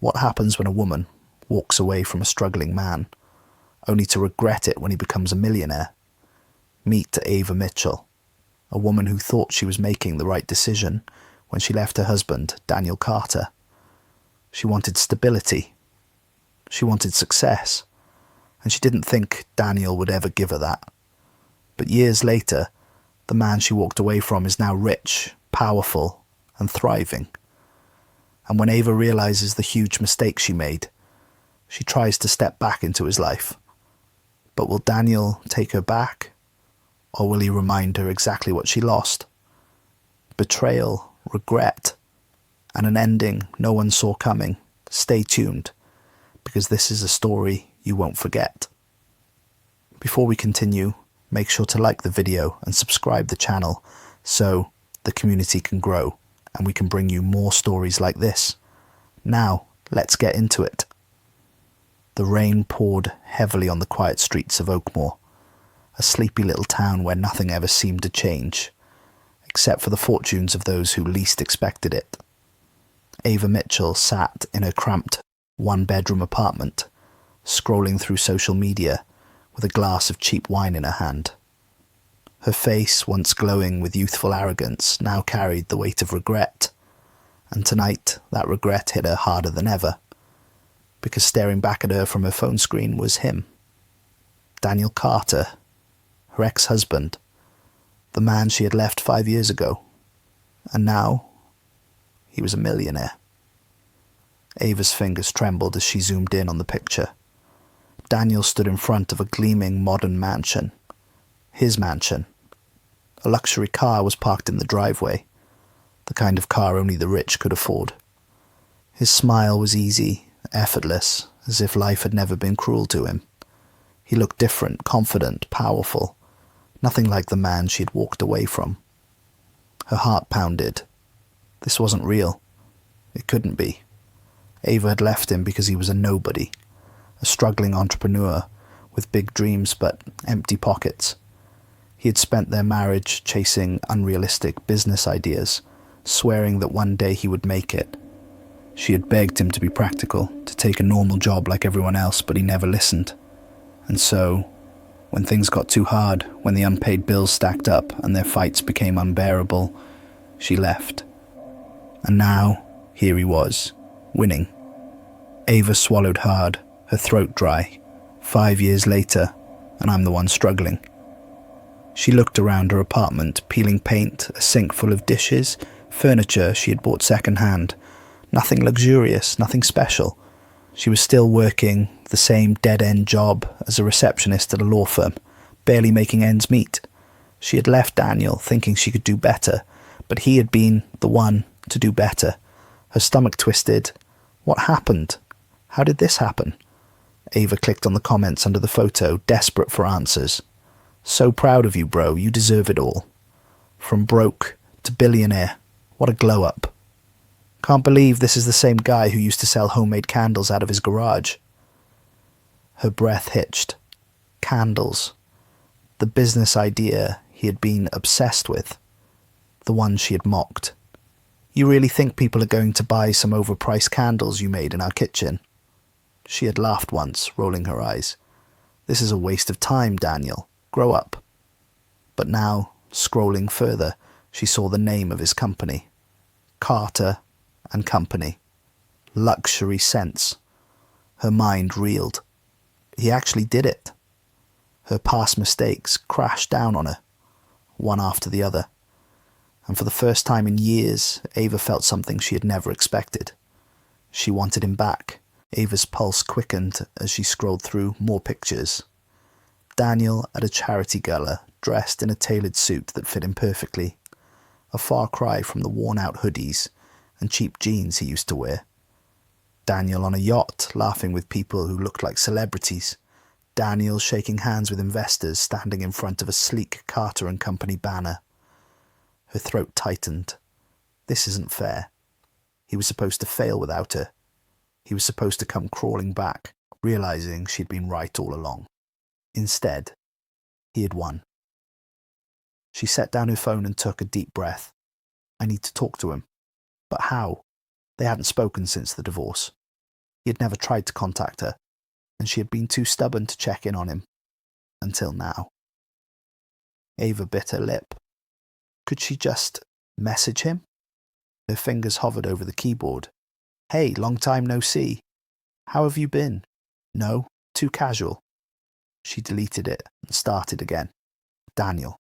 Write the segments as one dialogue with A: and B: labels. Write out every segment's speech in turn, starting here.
A: What happens when a woman walks away from a struggling man, only to regret it when he becomes a millionaire? Meet Ava Mitchell, a woman who thought she was making the right decision when she left her husband, Daniel Carter. She wanted stability. She wanted success. And she didn't think Daniel would ever give her that. But years later, the man she walked away from is now rich, powerful, and thriving. And when Ava realizes the huge mistake she made, she tries to step back into his life. But will Daniel take her back? Or will he remind her exactly what she lost? Betrayal, regret, and an ending no one saw coming. Stay tuned, because this is a story you won't forget. Before we continue, make sure to like the video and subscribe the channel so the community can grow and we can bring you more stories like this. Now, let's get into it. The rain poured heavily on the quiet streets of Oakmoor, a sleepy little town where nothing ever seemed to change, except for the fortunes of those who least expected it. Ava Mitchell sat in her cramped one-bedroom apartment, scrolling through social media with a glass of cheap wine in her hand. Her face, once glowing with youthful arrogance, now carried the weight of regret, and tonight that regret hit her harder than ever, because staring back at her from her phone screen was him. Daniel Carter, her ex-husband, the man she had left 5 years ago, and now he was a millionaire. Ava's fingers trembled as she zoomed in on the picture. Daniel stood in front of a gleaming modern mansion. His mansion. A luxury car was parked in the driveway, the kind of car only the rich could afford. His smile was easy, effortless, as if life had never been cruel to him. He looked different, confident, powerful, nothing like the man she had walked away from. Her heart pounded. This wasn't real. It couldn't be. Ava had left him because he was a nobody, a struggling entrepreneur with big dreams but empty pockets. He had spent their marriage chasing unrealistic business ideas, swearing that one day he would make it. She had begged him to be practical, to take a normal job like everyone else, but he never listened. And so, when things got too hard, when the unpaid bills stacked up and their fights became unbearable, she left. And now, here he was, winning. Ava swallowed hard, her throat dry. 5 years later, and I'm the one struggling. She looked around her apartment, peeling paint, a sink full of dishes, furniture she had bought second-hand. Nothing luxurious, nothing special. She was still working the same dead-end job as a receptionist at a law firm, barely making ends meet. She had left Daniel thinking she could do better, but he had been the one to do better. Her stomach twisted. What happened? How did this happen? Ava clicked on the comments under the photo, desperate for answers. So proud of you, bro. You deserve it all. From broke to billionaire. What a glow-up. Can't believe this is the same guy who used to sell homemade candles out of his garage. Her breath hitched. Candles. The business idea he had been obsessed with. The one she had mocked. You really think people are going to buy some overpriced candles you made in our kitchen? She had laughed once, rolling her eyes. This is a waste of time, Daniel. Grow up. But now, scrolling further, she saw the name of his company. Carter and Company. Luxury Scents. Her mind reeled. He actually did it. Her past mistakes crashed down on her, one after the other. And for the first time in years, Ava felt something she had never expected. She wanted him back. Ava's pulse quickened as she scrolled through more pictures. Daniel at a charity gala, dressed in a tailored suit that fit him perfectly. A far cry from the worn-out hoodies and cheap jeans he used to wear. Daniel on a yacht, laughing with people who looked like celebrities. Daniel shaking hands with investors standing in front of a sleek Carter and Company banner. Her throat tightened. This isn't fair. He was supposed to fail without her. He was supposed to come crawling back, realizing she'd been right all along. Instead, he had won. She set down her phone and took a deep breath. I need to talk to him. But how? They hadn't spoken since the divorce. He had never tried to contact her, and she had been too stubborn to check in on him. Until now. Ava bit her lip. Could she just message him? Her fingers hovered over the keyboard. Hey, long time no see. How have you been? No, too casual. She deleted it and started again. Daniel,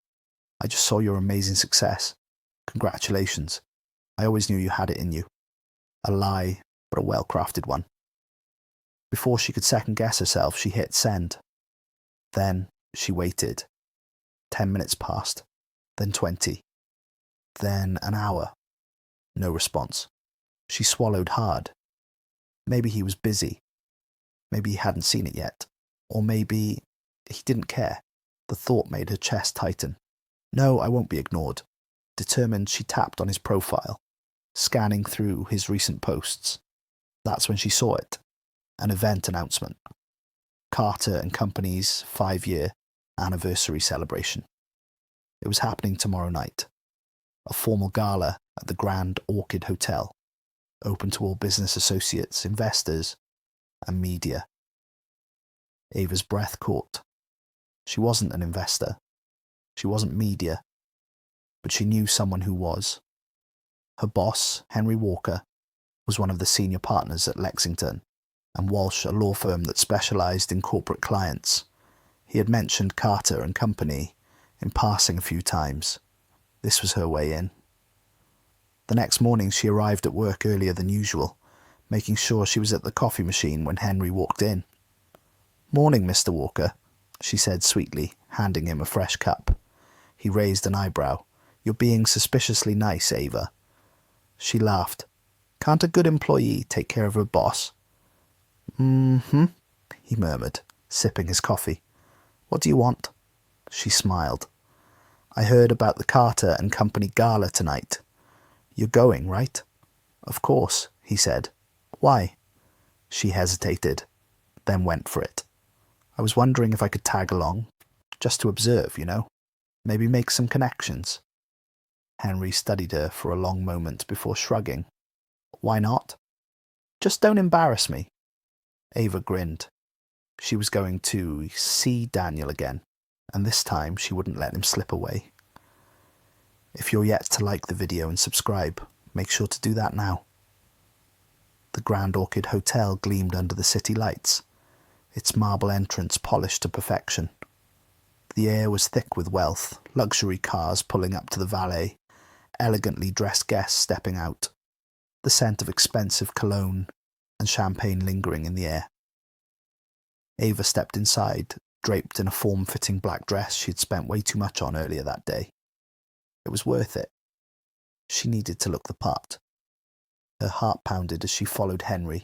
A: I just saw your amazing success. Congratulations. I always knew you had it in you. A lie, but a well-crafted one. Before she could second-guess herself, she hit send. Then she waited. 10 minutes passed, then 20, then an hour. No response. She swallowed hard. Maybe he was busy. Maybe he hadn't seen it yet. Or maybe he didn't care. The thought made her chest tighten. No, I won't be ignored. Determined, she tapped on his profile, scanning through his recent posts. That's when she saw it. An event announcement. Carter and Company's 5-year anniversary celebration. It was happening tomorrow night. A formal gala at the Grand Orchid Hotel, open to all business associates, investors, and media. Ava's breath caught. She wasn't an investor. She wasn't media. But she knew someone who was. Her boss, Henry Walker, was one of the senior partners at Lexington, and Walsh, a law firm that specialized in corporate clients. He had mentioned Carter and Company in passing a few times. This was her way in. The next morning she arrived at work earlier than usual, making sure she was at the coffee machine when Henry walked in. Morning, Mr. Walker, she said sweetly, handing him a fresh cup. He raised an eyebrow. You're being suspiciously nice, Ava. She laughed. Can't a good employee take care of her boss? Mm-hmm, he murmured, sipping his coffee. What do you want? She smiled. I heard about the Carter and Company gala tonight. You're going, right? Of course, he said. Why? She hesitated, then went for it. I was wondering if I could tag along, just to observe, you know. Maybe make some connections. Henry studied her for a long moment before shrugging. Why not? Just don't embarrass me. Ava grinned. She was going to see Daniel again, and this time she wouldn't let him slip away. If you're yet to like the video and subscribe, make sure to do that now. The Grand Orchid Hotel gleamed under the city lights, its marble entrance polished to perfection. The air was thick with wealth, luxury cars pulling up to the valet, elegantly dressed guests stepping out, the scent of expensive cologne and champagne lingering in the air. Ava stepped inside, draped in a form-fitting black dress she had spent way too much on earlier that day. It was worth it. She needed to look the part. Her heart pounded as she followed Henry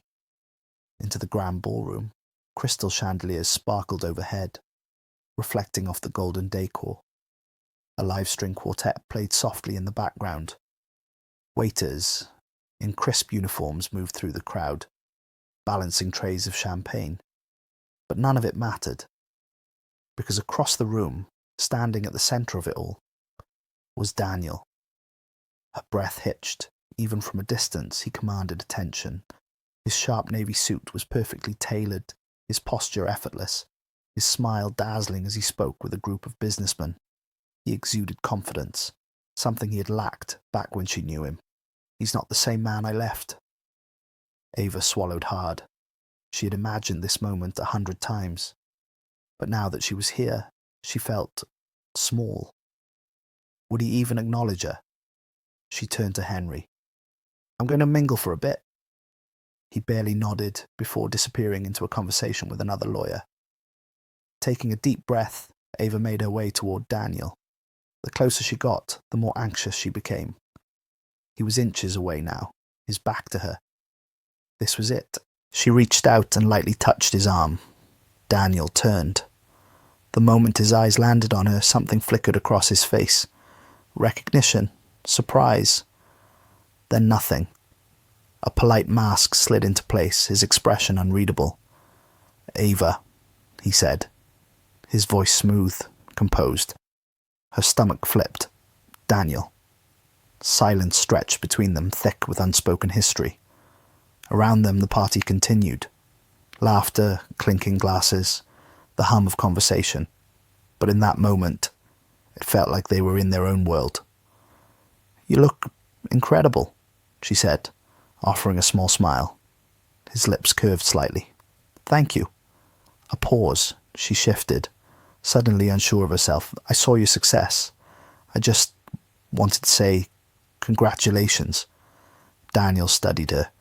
A: into the grand ballroom. Crystal chandeliers sparkled overhead, reflecting off the golden decor. A live string quartet played softly in the background. Waiters in crisp uniforms moved through the crowd, balancing trays of champagne. But none of it mattered, because across the room, standing at the center of it all, was Daniel. Her breath hitched. Even from a distance, he commanded attention. His sharp navy suit was perfectly tailored, his posture effortless, his smile dazzling as he spoke with a group of businessmen. He exuded confidence, something he had lacked back when she knew him. He's not the same man I left. Ava swallowed hard. She had imagined this moment 100 times. But now that she was here, she felt small. Would he even acknowledge her? She turned to Henry. I'm going to mingle for a bit. He barely nodded before disappearing into a conversation with another lawyer. Taking a deep breath, Ava made her way toward Daniel. The closer she got, the more anxious she became. He was inches away now, his back to her. This was it. She reached out and lightly touched his arm. Daniel turned. The moment his eyes landed on her, something flickered across his face. Recognition, surprise, then nothing. A polite mask slid into place, his expression unreadable. Ava, he said, his voice smooth, composed. Her stomach flipped. Daniel. Silence stretched between them, thick with unspoken history. Around them the party continued. Laughter, clinking glasses, the hum of conversation. But in that moment, it felt like they were in their own world. "You look incredible," she said, offering a small smile. His lips curved slightly. "Thank you." A pause. She shifted, suddenly unsure of herself. "I saw your success. I just wanted to say congratulations." Daniel studied her,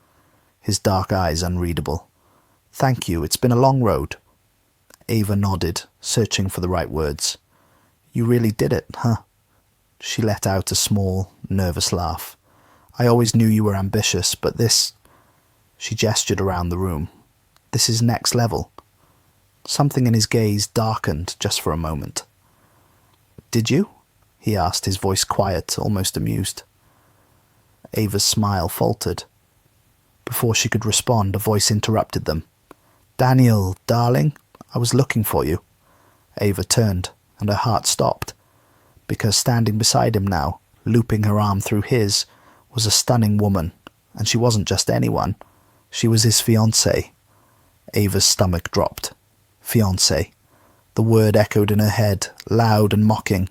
A: his dark eyes unreadable. "Thank you. It's been a long road." Ava nodded, searching for the right words. "You really did it, huh?" She let out a small, nervous laugh. "I always knew you were ambitious, but this..." She gestured around the room. "This is next level." Something in his gaze darkened just for a moment. "Did you?" he asked, his voice quiet, almost amused. Ava's smile faltered. Before she could respond, a voice interrupted them. "Daniel, darling, I was looking for you." Ava turned, and her heart stopped, because standing beside him now, looping her arm through his, was a stunning woman, and she wasn't just anyone. She was his fiancée. Ava's stomach dropped. Fiancé. The word echoed in her head, loud and mocking.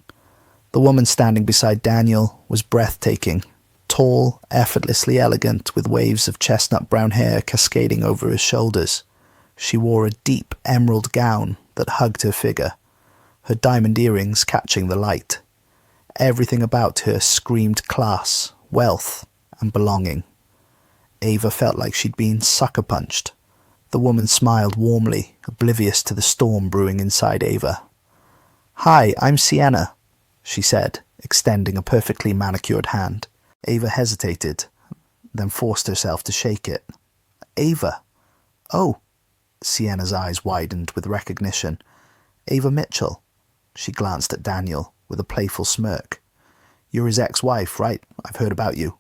A: The woman standing beside Daniel was breathtaking, tall, effortlessly elegant, with waves of chestnut brown hair cascading over her shoulders. She wore a deep emerald gown that hugged her figure, her diamond earrings catching the light. Everything about her screamed class, wealth, and belonging. Ava felt like she'd been sucker-punched. The woman smiled warmly, oblivious to the storm brewing inside Ava. "Hi, I'm Sienna," she said, extending a perfectly manicured hand. Ava hesitated, then forced herself to shake it. "Ava." "Oh." Sienna's eyes widened with recognition. "Ava Mitchell." She glanced at Daniel with a playful smirk. "You're his ex-wife, right? I've heard about you."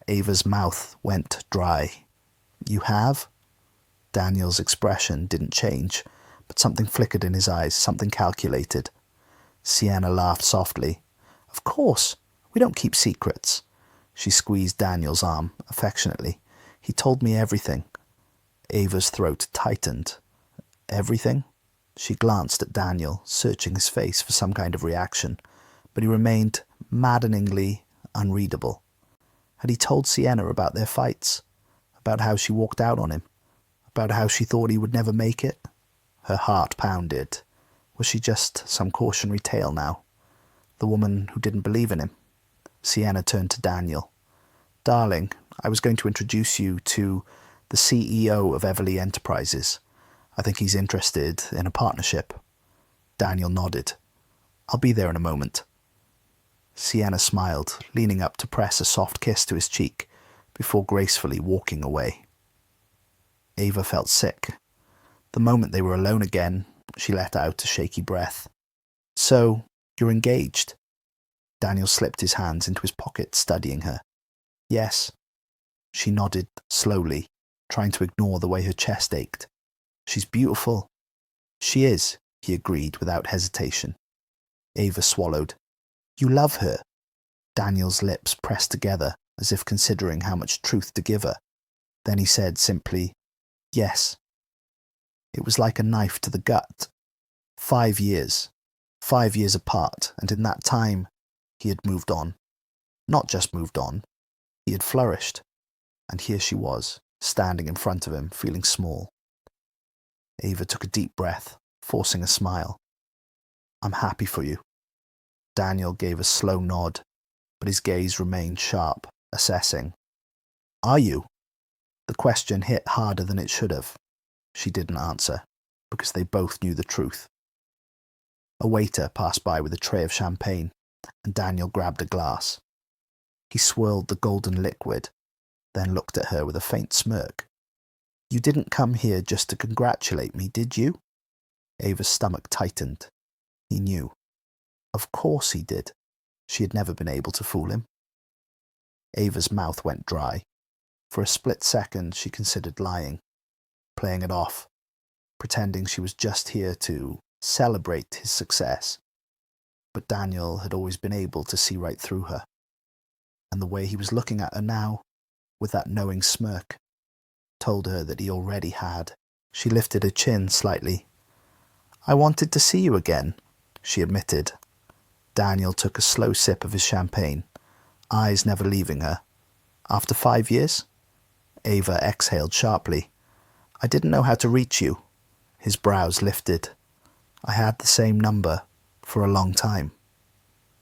A: Ava's mouth went dry. "You have?" Daniel's expression didn't change, but something flickered in his eyes, something calculated. Sienna laughed softly. "Of course. We don't keep secrets." She squeezed Daniel's arm affectionately. "He told me everything." Ava's throat tightened. "Everything?" She glanced at Daniel, searching his face for some kind of reaction, but he remained maddeningly unreadable. Had he told Sienna about their fights? About how she walked out on him? About how she thought he would never make it? Her heart pounded. Was she just some cautionary tale now? The woman who didn't believe in him? Sienna turned to Daniel. "Darling, I was going to introduce you to the CEO of Everly Enterprises. I think he's interested in a partnership." Daniel nodded. "I'll be there in a moment." Sienna smiled, leaning up to press a soft kiss to his cheek, before gracefully walking away. Ava felt sick. The moment they were alone again, she let out a shaky breath. "So, you're engaged?" Daniel slipped his hands into his pockets, studying her. "Yes." She nodded slowly, trying to ignore the way her chest ached. "She's beautiful." "She is," he agreed without hesitation. Ava swallowed. "You love her?" Daniel's lips pressed together, as if considering how much truth to give her. Then he said simply, "Yes." It was like a knife to the gut. 5 years. 5 years apart, and in that time, he had moved on. Not just moved on, he had flourished. And here she was, standing in front of him, feeling small. Ava took a deep breath, forcing a smile. "I'm happy for you." Daniel gave a slow nod, but his gaze remained sharp, assessing. "Are you?" The question hit harder than it should have. She didn't answer, because they both knew the truth. A waiter passed by with a tray of champagne, and Daniel grabbed a glass. He swirled the golden liquid, then looked at her with a faint smirk. "You didn't come here just to congratulate me, did you?" Ava's stomach tightened. He knew. Of course he did. She had never been able to fool him. Ava's mouth went dry. For a split second she considered lying, playing it off, pretending she was just here to celebrate his success. But Daniel had always been able to see right through her. And the way he was looking at her now, with that knowing smirk, told her that he already had. She lifted her chin slightly. "I wanted to see you again," she admitted. Daniel took a slow sip of his champagne, eyes never leaving her. "After 5 years?" Ava exhaled sharply. "I didn't know how to reach you." His brows lifted. "I had the same number for a long time."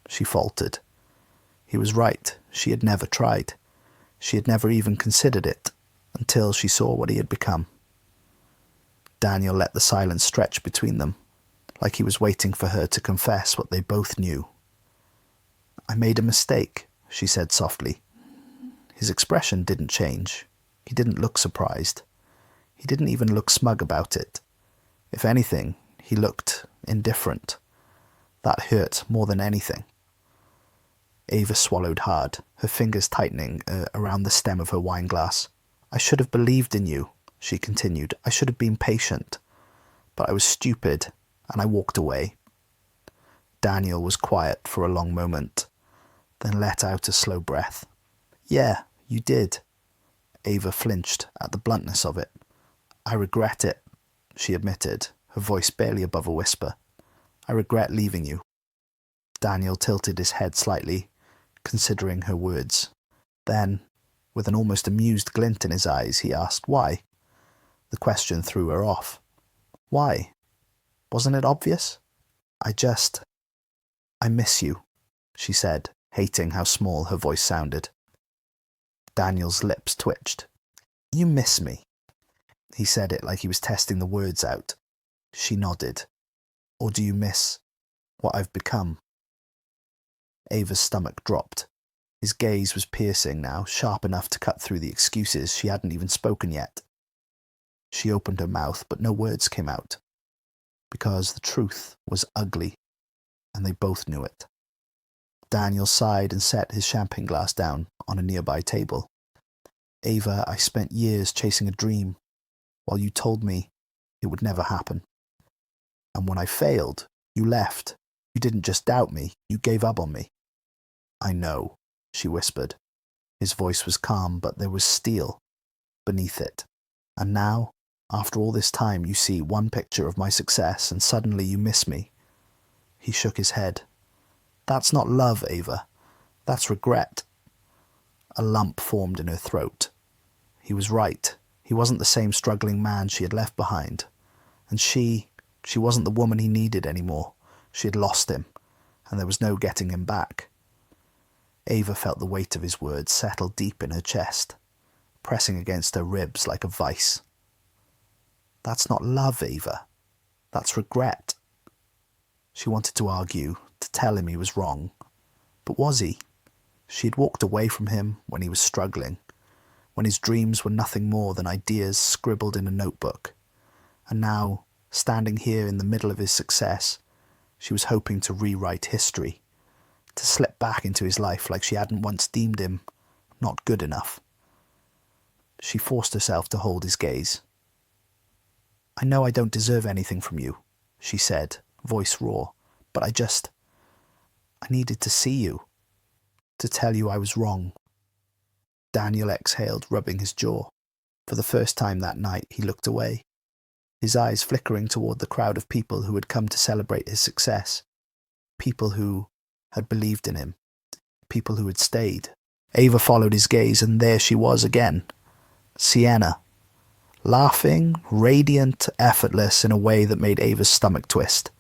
A: She faltered. He was right. She had never tried. She had never even considered it until she saw what he had become. Daniel let the silence stretch between them, like he was waiting for her to confess what they both knew. "I made a mistake," she said softly. His expression didn't change. He didn't look surprised. He didn't even look smug about it. If anything, he looked indifferent. That hurt more than anything. Ava swallowed hard, her fingers tightening around the stem of her wineglass. "I should have believed in you," she continued. "I should have been patient. But I was stupid, and I walked away." Daniel was quiet for a long moment, then let out a slow breath. "Yeah, you did." Ava flinched at the bluntness of it. "I regret it," she admitted, her voice barely above a whisper. "I regret leaving you." Daniel tilted his head slightly, considering her words. Then, with an almost amused glint in his eyes, he asked why. The question threw her off. "Why? Wasn't it obvious?" I miss you," she said, hating how small her voice sounded. Daniel's lips twitched. "You miss me?" He said it like he was testing the words out. She nodded. "Or do you miss what I've become?" Ava's stomach dropped. His gaze was piercing now, sharp enough to cut through the excuses she hadn't even spoken yet. She opened her mouth, but no words came out, because the truth was ugly, and they both knew it. Daniel sighed and set his champagne glass down on a nearby table. "Ava, I spent years chasing a dream, while you told me it would never happen. And when I failed, you left. You didn't just doubt me, you gave up on me." "I know," she whispered. His voice was calm, but there was steel beneath it. "And now, after all this time, you see one picture of my success, and suddenly you miss me." He shook his head. "That's not love, Ava. That's regret." A lump formed in her throat. He was right. He wasn't the same struggling man she had left behind. And she wasn't the woman he needed anymore. She had lost him, and there was no getting him back. Ava felt the weight of his words settle deep in her chest, pressing against her ribs like a vice. "That's not love, Ava. That's regret." She wanted to argue, to tell him he was wrong. But was he? She had walked away from him when he was struggling, when his dreams were nothing more than ideas scribbled in a notebook. And now, standing here in the middle of his success, she was hoping to rewrite history, to slip back into his life like she hadn't once deemed him not good enough. She forced herself to hold his gaze. "I know I don't deserve anything from you," she said, voice raw, "but I needed to see you, to tell you I was wrong." Daniel exhaled, rubbing his jaw. For the first time that night, he looked away, his eyes flickering toward the crowd of people who had come to celebrate his success, people who had believed in him, people who had stayed. Ava followed his gaze, and there she was again, Sienna, laughing, radiant, effortless in a way that made Ava's stomach twist.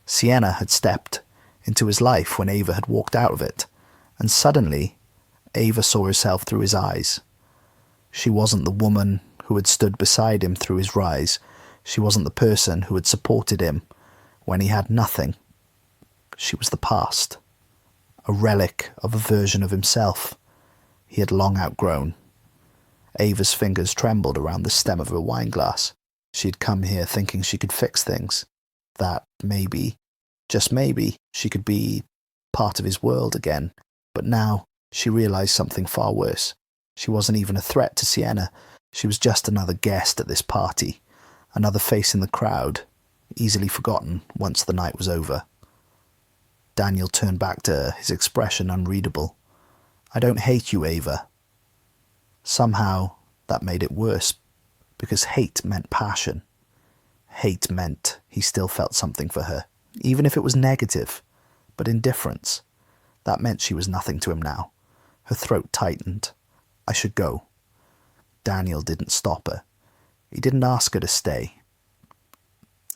A: Sienna had stepped into his life when Ava had walked out of it, and suddenly Ava saw herself through his eyes. She wasn't the woman who had stood beside him through his rise. She wasn't the person who had supported him when he had nothing. She was the past, a relic of a version of himself he had long outgrown. Ava's fingers trembled around the stem of her wineglass. She had come here thinking she could fix things, that maybe, just maybe, she could be part of his world again. But now she realized something far worse. She wasn't even a threat to Sienna. She was just another guest at this party, another face in the crowd, easily forgotten once the night was over. Daniel turned back to her, his expression unreadable. "I don't hate you, Ava." Somehow, that made it worse, because hate meant passion. Hate meant he still felt something for her, even if it was negative, but indifference. That meant she was nothing to him now. Her throat tightened. I should go. Daniel didn't stop her. He didn't ask her to stay.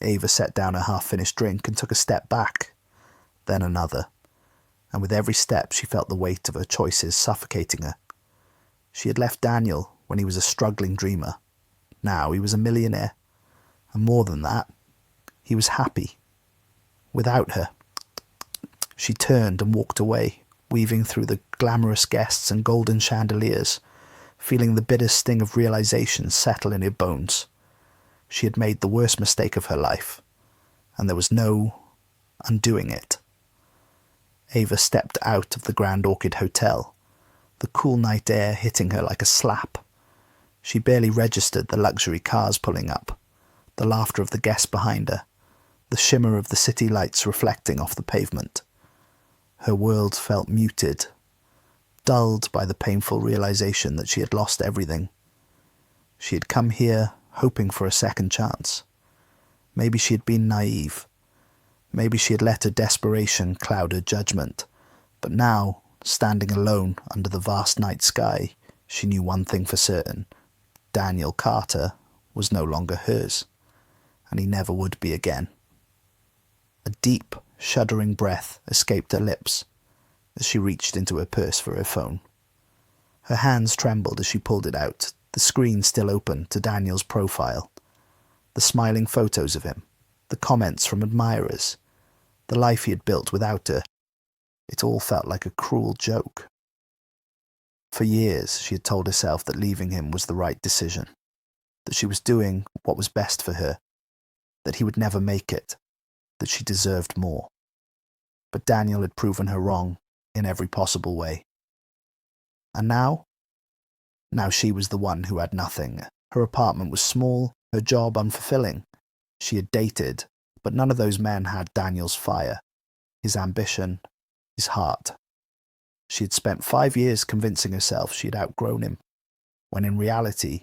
A: Ava set down her half-finished drink and took a step back, then another, and with every step she felt the weight of her choices suffocating her. She had left Daniel when he was a struggling dreamer. Now he was a millionaire, and more than that, he was happy. Without her. She turned and walked away, weaving through the glamorous guests and golden chandeliers, feeling the bitter sting of realization settle in her bones. She had made the worst mistake of her life, and there was no undoing it. Ava stepped out of the Grand Orchid Hotel, the cool night air hitting her like a slap. She barely registered the luxury cars pulling up, the laughter of the guests behind her, the shimmer of the city lights reflecting off the pavement. Her world felt muted, dulled by the painful realization that she had lost everything. She had come here hoping for a second chance. Maybe she had been naive. Maybe she had let her desperation cloud her judgment. But now, standing alone under the vast night sky, she knew one thing for certain. Daniel Carter was no longer hers, and he never would be again. A deep, shuddering breath escaped her lips as she reached into her purse for her phone. Her hands trembled as she pulled it out, the screen still open to Daniel's profile. The smiling photos of him, the comments from admirers, the life he had built without her. It all felt like a cruel joke. For years she had told herself that leaving him was the right decision, that she was doing what was best for her, that he would never make it, that she deserved more. But Daniel had proven her wrong in every possible way. And now? Now she was the one who had nothing. Her apartment was small, her job unfulfilling. She had dated, but none of those men had Daniel's fire, his ambition, his heart. She had spent 5 years convincing herself she had outgrown him, when in reality,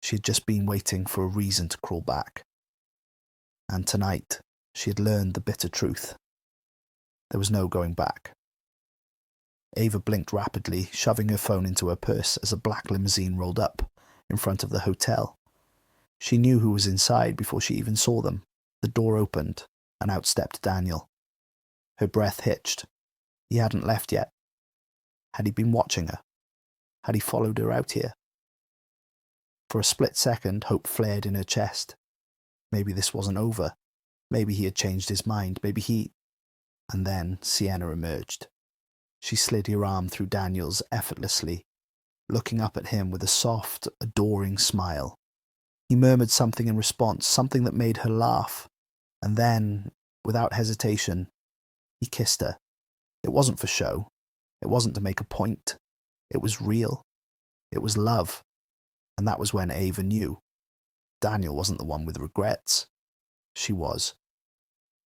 A: she had just been waiting for a reason to crawl back. And tonight, she had learned the bitter truth. There was no going back. Ava blinked rapidly, shoving her phone into her purse as a black limousine rolled up in front of the hotel. She knew who was inside before she even saw them. The door opened, and out stepped Daniel. Her breath hitched. He hadn't left yet. Had he been watching her? Had he followed her out here? For a split second, hope flared in her chest. Maybe this wasn't over. Maybe he had changed his mind. Maybe he... And then Sienna emerged. She slid her arm through Daniel's effortlessly, looking up at him with a soft, adoring smile. He murmured something in response, something that made her laugh. And then, without hesitation, he kissed her. It wasn't for show. It wasn't to make a point. It was real. It was love. And that was when Ava knew. Daniel wasn't the one with regrets. She was.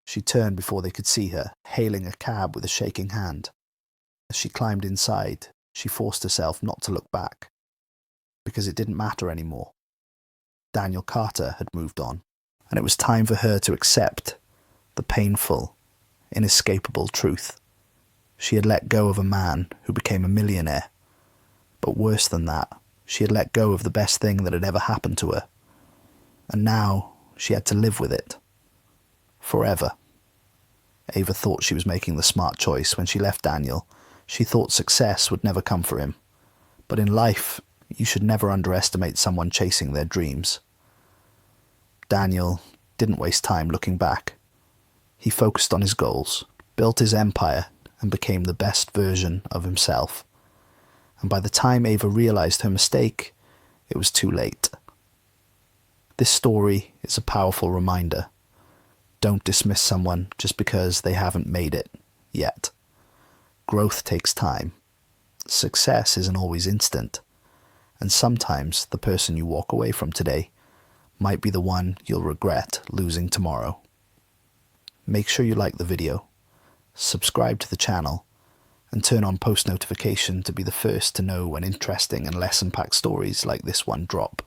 A: She turned before they could see her, hailing a cab with a shaking hand. As she climbed inside, she forced herself not to look back, because it didn't matter anymore. Daniel Carter had moved on, and it was time for her to accept the painful, inescapable truth. She had let go of a man who became a millionaire, but worse than that, she had let go of the best thing that had ever happened to her, and now she had to live with it. Forever. Ava thought she was making the smart choice when she left Daniel. She thought success would never come for him. But in life, you should never underestimate someone chasing their dreams. Daniel didn't waste time looking back. He focused on his goals, built his empire, and became the best version of himself. And by the time Ava realized her mistake, it was too late. This story is a powerful reminder. Don't dismiss someone just because they haven't made it yet. Growth takes time. Success isn't always instant. And sometimes the person you walk away from today might be the one you'll regret losing tomorrow. Make sure you like the video, subscribe to the channel, and turn on post notification to be the first to know when interesting and lesson-packed stories like this one drop.